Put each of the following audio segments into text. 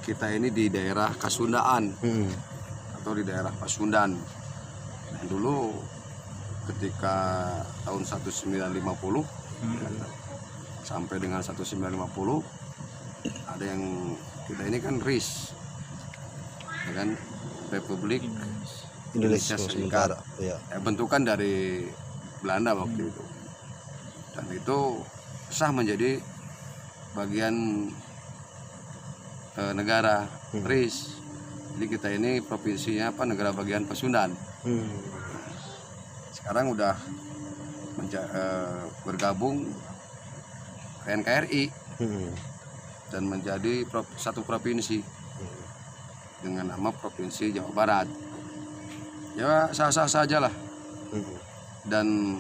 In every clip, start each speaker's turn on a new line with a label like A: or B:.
A: kita ini di daerah Kasundaan atau di daerah Pasundan. Nah, dulu ketika tahun 1950 ya, sampai dengan 1950 ada yang kita ini kan RIS, ya kan, Republik Indonesia Serikat, ya, bentukan dari Belanda waktu itu, dan itu sah menjadi bagian negara RIS. Jadi kita ini provinsinya apa, negara bagian Pasundan. Sekarang udah bergabung ke NKRI dan menjadi satu provinsi dengan nama Provinsi Jawa Barat. Ya sah-sah saja lah. Dan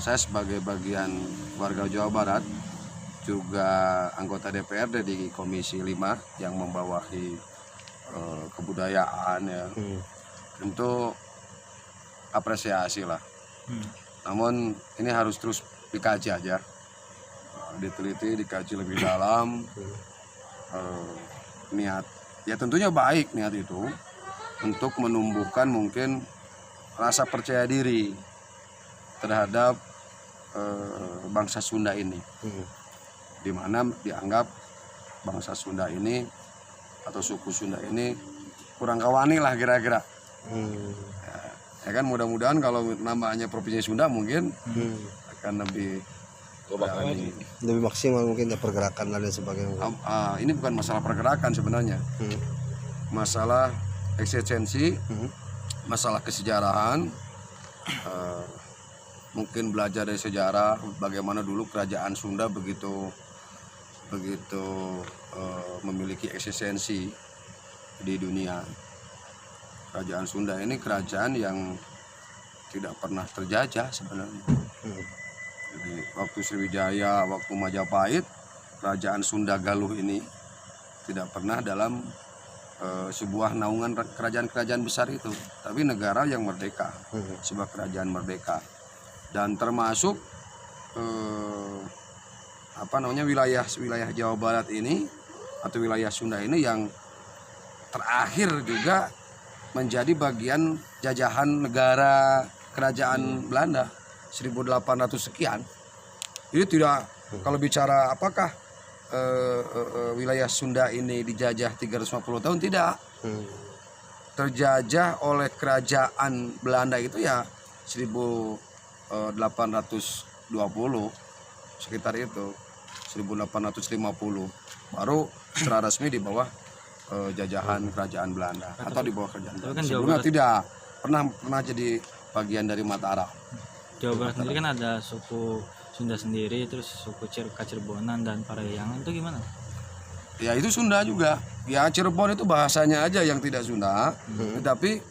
A: saya sebagai bagian warga Jawa Barat, juga anggota DPRD di Komisi 5 yang membawahi kebudayaan, ya, tentu apresiasi lah. Namun ini harus terus dikaji aja, diteliti, dikaji lebih dalam. Niat ya tentunya baik, niat itu untuk menumbuhkan mungkin rasa percaya diri terhadap bangsa Sunda ini, di mana dianggap bangsa Sunda ini atau suku Sunda ini kurang kawani lah kira-kira. Ya kan, mudah-mudahan kalau namanya Provinsi Sunda mungkin akan lebih
B: maksimal mungkin ya, pergerakan dan lain sebagainya.
A: Ini bukan masalah pergerakan sebenarnya, masalah eksistensi, masalah kesejarahan. Mungkin belajar dari sejarah bagaimana dulu kerajaan Sunda begitu memiliki eksistensi di dunia. Kerajaan Sunda ini kerajaan yang tidak pernah terjajah sebenarnya. Jadi waktu Sriwijaya, waktu Majapahit, kerajaan Sunda Galuh ini tidak pernah dalam sebuah naungan kerajaan-kerajaan besar itu, tapi negara yang merdeka, sebuah kerajaan merdeka. Dan termasuk wilayah Jawa Barat ini atau wilayah Sunda ini yang terakhir juga menjadi bagian jajahan negara kerajaan Belanda 1800 sekian. Jadi tidak, kalau bicara apakah wilayah Sunda ini dijajah 350 tahun, tidak. Terjajah oleh kerajaan Belanda itu ya 1820 sekitar itu, 1850 baru secara resmi di bawah jajahan kerajaan Belanda atau di bawah kerajaan Belanda. Sebelumnya tidak pernah jadi bagian dari Mataram.
C: Jawa Barat sendiri kan ada suku Sunda sendiri, terus suku Kacirebonan dan Parahyangan, itu gimana?
A: Ya itu Sunda juga. Ya Cirebon itu bahasanya aja yang tidak Sunda, tetapi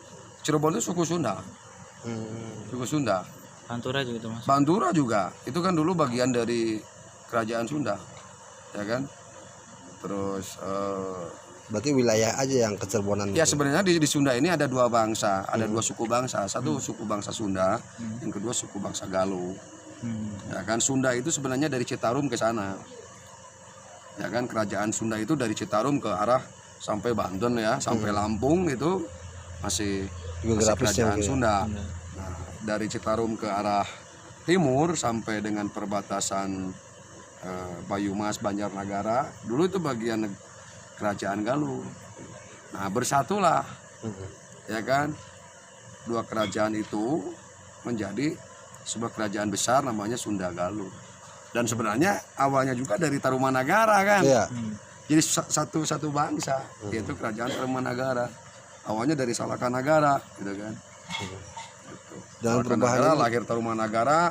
A: Cirebon itu suku Sunda. Suku Sunda.
C: Pantura juga itu, Mas.
A: Pantura juga. Itu kan dulu bagian dari kerajaan Sunda. Ya kan? Terus
B: berarti wilayah aja yang Kacirebonan.
A: Ya sebenarnya di Sunda ini ada dua bangsa, ada dua suku bangsa. Satu suku bangsa Sunda, yang kedua suku bangsa Galuh. Ya kan, Sunda itu sebenarnya dari Citarum ke sana. Ya kan, kerajaan Sunda itu dari Citarum ke arah sampai Banten ya, sampai Lampung itu masih kerajaan Sunda. Nah, dari Citarum ke arah timur sampai dengan perbatasan Bayumas, Banjarnagara, dulu itu bagian kerajaan Galuh. Nah, bersatulah, ya kan, dua kerajaan itu menjadi sebuah kerajaan besar namanya Sunda Galuh. Dan sebenarnya awalnya juga dari Tarumanagara kan. Jadi satu bangsa, yaitu kerajaan Tarumanagara. Awalnya dari Salakanagara, gitu kan.
B: Dan
A: Salakanagara lahir Tarumanagara,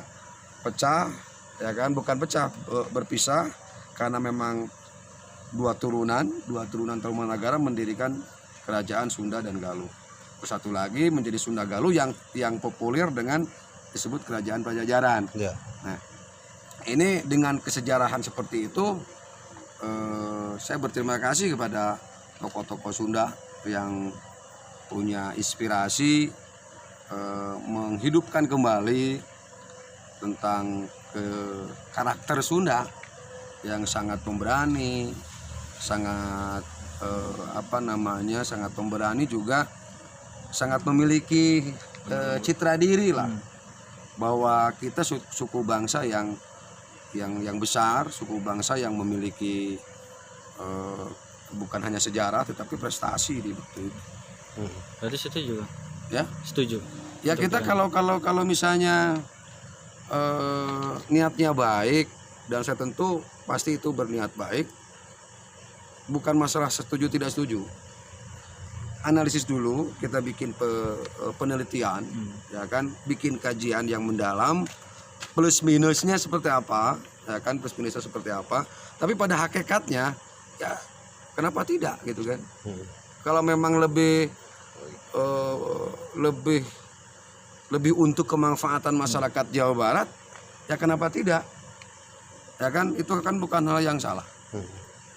A: pecah, ya kan, bukan pecah, berpisah karena memang dua turunan Tarumanagara mendirikan kerajaan Sunda dan Galuh. Satu lagi menjadi Sunda Galuh yang populer dengan disebut kerajaan Pajajaran. Nah, ini dengan kesejarahan seperti itu, saya berterima kasih kepada tokoh-tokoh Sunda yang punya inspirasi menghidupkan kembali tentang karakter Sunda yang sangat pemberani, sangat sangat pemberani, juga sangat memiliki citra diri lah, bahwa kita suku bangsa yang besar, suku bangsa yang memiliki bukan hanya sejarah tetapi prestasi di waktu itu.
C: Berarti setuju kan?
A: Ya,
C: Setuju.
A: ya kita kalau misalnya niatnya baik, dan saya tentu pasti itu berniat baik, bukan masalah setuju tidak setuju. Analisis dulu, kita bikin penelitian, ya kan, bikin kajian yang mendalam, plus minusnya seperti apa, ya kan, plus minusnya seperti apa. Tapi pada hakikatnya, ya kenapa tidak gitu kan? Kalau memang lebih untuk kemanfaatan masyarakat Jawa Barat, ya kenapa tidak? Ya kan, itu kan bukan hal yang salah.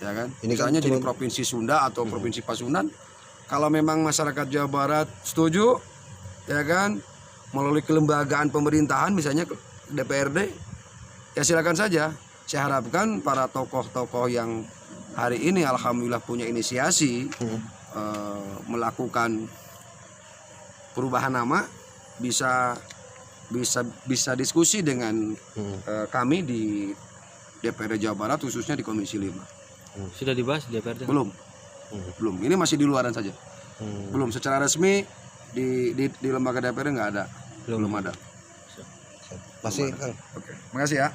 A: Ya kan,
B: Ini
A: misalnya
B: kan
A: jadi provinsi Sunda atau provinsi Pasundan, kalau memang masyarakat Jawa Barat setuju, ya kan, melalui kelembagaan pemerintahan misalnya DPRD, ya silakan saja. Saya harapkan para tokoh-tokoh yang hari ini alhamdulillah punya inisiasi melakukan perubahan nama, bisa diskusi dengan kami di DPRD Jawa Barat, khususnya di Komisi 5.
C: Sudah dibahas di DPRD?
A: Belum. Ini masih di luaran saja. Belum secara resmi di lembaga DPR nggak ada. Belum ada.
B: Masih Kang.
A: Oke. Makasih ya.